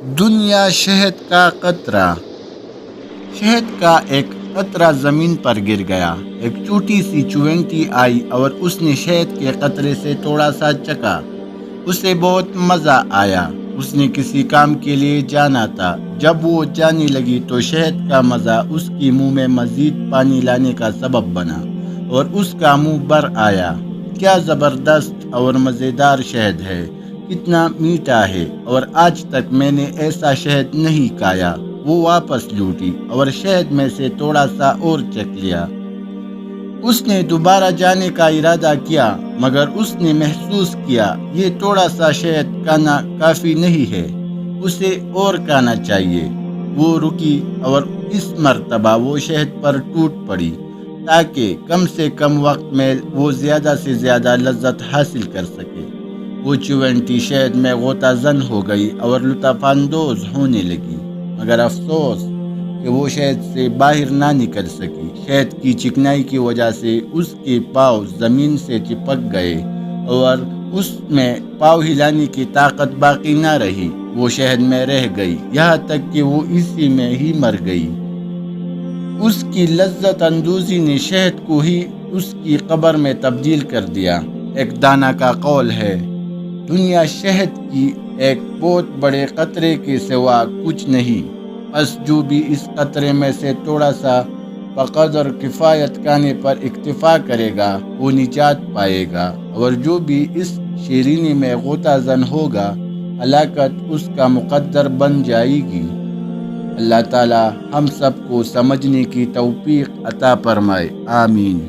دنیا شہد کا قطرہ۔ شہد کا ایک قطرہ زمین پر گر گیا۔ ایک چھوٹی سی چیونٹی آئی اور اس نے شہد کے قطرے سے تھوڑا سا چکھا۔ اسے بہت مزہ آیا۔ اس نے کسی کام کے لیے جانا تھا۔ جب وہ جانے لگی تو شہد کا مزہ اس کی منہ میں مزید پانی لانے کا سبب بنا اور اس کا منہ بھر آیا۔ کیا زبردست اور مزیدار شہد ہے! کتنا میٹھا ہے، اور آج تک میں نے ایسا شہد نہیں کھایا۔ وہ واپس لوٹی اور شہد میں سے تھوڑا سا اور چکھ لیا۔ اس نے دوبارہ جانے کا ارادہ کیا، مگر اس نے محسوس کیا یہ تھوڑا سا شہد کھانا کافی نہیں ہے، اسے اور کھانا چاہیے۔ وہ رکی اور اس مرتبہ وہ شہد پر ٹوٹ پڑی تاکہ کم سے کم وقت میں وہ زیادہ سے زیادہ لذت حاصل کر سکے۔ وہ چیونٹی شہد میں غوطہ زن ہو گئی اور لطف اندوز ہونے لگی، مگر افسوس کہ وہ شہد سے باہر نہ نکل سکی۔ شہد کی چکنائی کی وجہ سے اس کے پاؤں زمین سے چپک گئے اور اس میں پاؤں ہلانے کی طاقت باقی نہ رہی۔ وہ شہد میں رہ گئی، یہاں تک کہ وہ اسی میں ہی مر گئی۔ اس کی لذت اندوزی نے شہد کو ہی اس کی قبر میں تبدیل کر دیا۔ ایک دانا کا قول ہے، دنیا شہد کی ایک بہت بڑے قطرے کے سوا کچھ نہیں، بس جو بھی اس قطرے میں سے تھوڑا سا بقدر کفایت کھانے پر اکتفا کرے گا وہ نجات پائے گا، اور جو بھی اس شیرینی میں غوطہ زن ہوگا ہلاکت اس کا مقدر بن جائے گی۔ اللہ تعالی ہم سب کو سمجھنے کی توفیق عطا فرمائے، آمین۔